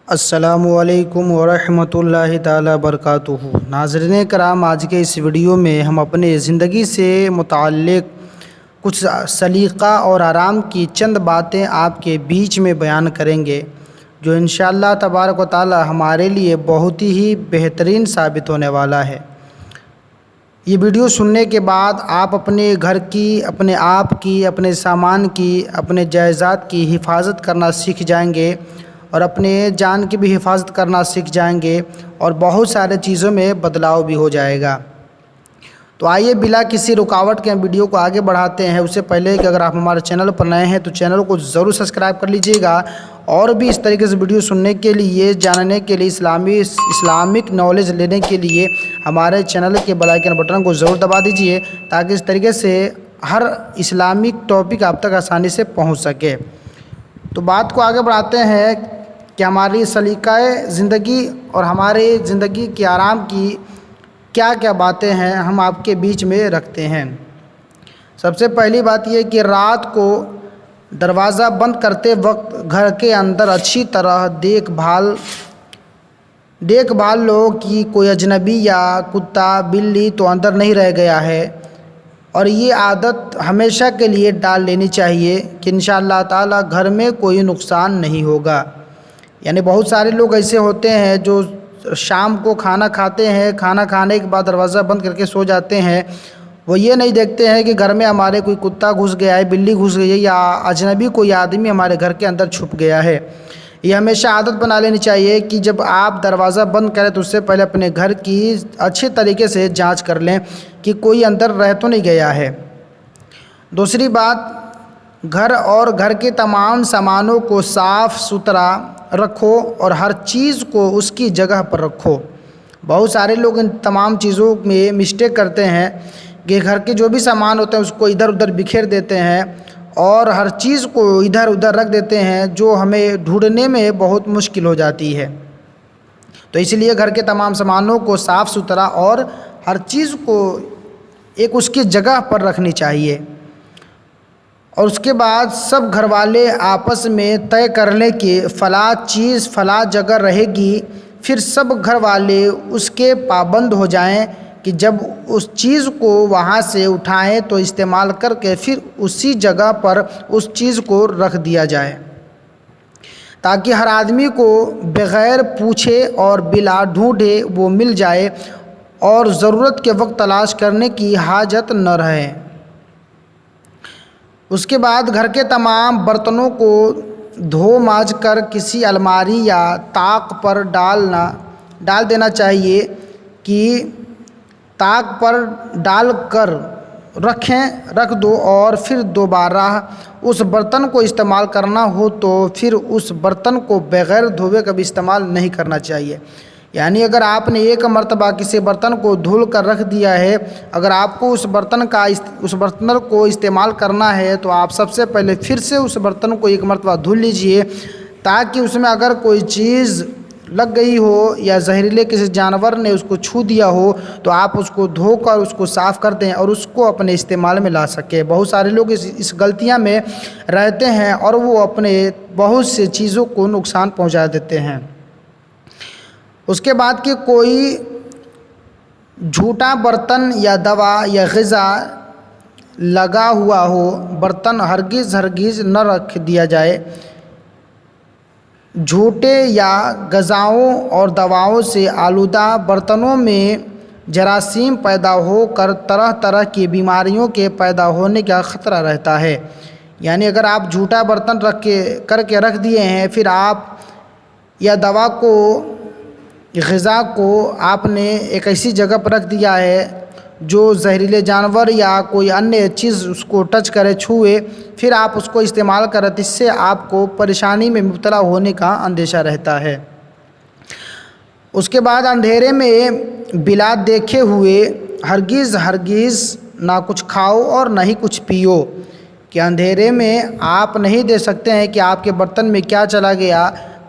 السلام علیکم ورحمۃ اللہ تعالی وبرکاتہ۔ ناظرین کرام، آج کے اس ویڈیو میں ہم اپنے زندگی سے متعلق کچھ سلیقہ اور آرام کی چند باتیں آپ کے بیچ میں بیان کریں گے، جو انشاءاللہ تبارک و تعالی ہمارے لیے بہت ہی بہترین ثابت ہونے والا ہے۔ یہ ویڈیو سننے کے بعد آپ اپنے گھر کی، اپنے آپ کی، اپنے سامان کی، اپنے جائیداد کی حفاظت کرنا سیکھ جائیں گے اور اپنے جان کی بھی حفاظت کرنا سیکھ جائیں گے، اور بہت سارے چیزوں میں بدلاؤ بھی ہو جائے گا۔ تو آئیے بلا کسی رکاوٹ کے ہم ویڈیو کو آگے بڑھاتے ہیں۔ اس سے پہلے کہ اگر آپ ہمارے چینل پر نئے ہیں تو چینل کو ضرور سبسکرائب کر لیجئے گا، اور بھی اس طریقے سے ویڈیو سننے کے لیے، جاننے کے لیے، اسلامک نالج لینے کے لیے ہمارے چینل کے بیل آئیکن بٹن کو ضرور دبا دیجئے، تاکہ اس طریقے سے ہر اسلامک ٹاپک آپ تک آسانی سے پہنچ سکے۔ تو بات کو آگے بڑھاتے ہیں کہ ہماری سلیقہ زندگی اور ہمارے زندگی کے آرام کی کیا کیا باتیں ہیں ہم آپ کے بیچ میں رکھتے ہیں۔ سب سے پہلی بات یہ کہ رات کو دروازہ بند کرتے وقت گھر کے اندر اچھی طرح دیکھ بھال لو کہ کوئی اجنبی یا کتا بلی تو اندر نہیں رہ گیا ہے، اور یہ عادت ہمیشہ کے لیے ڈال لینی چاہیے کہ انشاءاللہ تعالی گھر میں کوئی نقصان نہیں ہوگا۔ یعنی بہت سارے لوگ ایسے ہوتے ہیں جو شام کو کھانا کھاتے ہیں، کھانا کھانے کے بعد دروازہ بند کر کے سو جاتے ہیں۔ وہ یہ نہیں دیکھتے ہیں کہ گھر میں ہمارے کوئی کتا گھس گیا ہے، بلی گھس گئی ہے، یا اجنبی کوئی آدمی ہمارے گھر کے اندر چھپ گیا ہے۔ یہ ہمیشہ عادت بنا لینی چاہیے کہ جب آپ دروازہ بند کریں تو اس سے پہلے اپنے گھر کی اچھے طریقے سے جانچ کر لیں کہ کوئی اندر رہ تو نہیں گیا ہے۔ دوسری بات، گھر اور گھر کے تمام سامانوں کو صاف ستھرا رکھو اور ہر چیز کو اس کی جگہ پر رکھو۔ بہت سارے لوگ ان تمام چیزوں میں مسٹیک کرتے ہیں کہ گھر کے جو بھی سامان ہوتے ہیں اس کو ادھر ادھر بکھیر دیتے ہیں اور ہر چیز کو ادھر ادھر رکھ دیتے ہیں، جو ہمیں ڈھونڈنے میں بہت مشکل ہو جاتی ہے۔ تو اس لیے گھر کے تمام سامانوں کو صاف ستھرا اور ہر چیز کو ایک اس کی جگہ پر رکھنی چاہیے، اور اس کے بعد سب گھر والے آپس میں طے کر لیں کہ فلاں چیز فلاں جگہ رہے گی، پھر سب گھر والے اس کے پابند ہو جائیں کہ جب اس چیز کو وہاں سے اٹھائیں تو استعمال کر کے پھر اسی جگہ پر اس چیز کو رکھ دیا جائے، تاکہ ہر آدمی کو بغیر پوچھے اور بلا ڈھونڈے وہ مل جائے اور ضرورت کے وقت تلاش کرنے کی حاجت نہ رہے۔ اس کے بعد گھر کے تمام برتنوں کو دھو مانج کر کسی الماری یا طاق پر ڈال دینا چاہیے، کہ طاق پر ڈال کر رکھ دو، اور پھر دوبارہ اس برتن کو استعمال کرنا ہو تو پھر اس برتن کو بغیر دھوئے کبھی استعمال نہیں کرنا چاہیے۔ یعنی اگر آپ نے ایک مرتبہ کسی برتن کو دھل کر رکھ دیا ہے، اگر آپ کو اس برتن کو استعمال کرنا ہے تو آپ سب سے پہلے پھر سے اس برتن کو ایک مرتبہ دھل لیجئے، تاکہ اس میں اگر کوئی چیز لگ گئی ہو یا زہریلے کسی جانور نے اس کو چھو دیا ہو تو آپ اس کو دھو کر اس کو صاف کر دیں اور اس کو اپنے استعمال میں لا سکیں۔ بہت سارے لوگ اس غلطیاں میں رہتے ہیں اور وہ اپنے بہت سے چیزوں کو نقصان پہنچا دیتے ہیں۔ اس کے بعد کہ کوئی جھوٹا برتن یا دوا یا غذا لگا ہوا ہو، برتن ہرگز نہ رکھ دیا جائے۔ جھوٹے یا غذاؤں اور دواؤں سے آلودہ برتنوں میں جراثیم پیدا ہو کر طرح طرح کی بیماریوں کے پیدا ہونے کا خطرہ رہتا ہے۔ یعنی اگر آپ جھوٹا برتن کر کے رکھ دیے ہیں، پھر آپ یا دوا کو، غذا کو آپ نے ایک ایسی جگہ پر رکھ دیا ہے جو زہریلے جانور یا کوئی انیہ چیز اس کو ٹچ کرے، چھوئے، پھر آپ اس کو استعمال کریں، اس سے آپ کو پریشانی میں مبتلا ہونے کا اندیشہ رہتا ہے۔ اس کے بعد اندھیرے میں بلا دیکھے ہوئے ہرگز نہ کچھ کھاؤ اور نہ ہی کچھ پیو، کہ اندھیرے میں آپ نہیں دیکھ سکتے ہیں کہ آپ کے برتن میں کیا چلا گیا،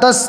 10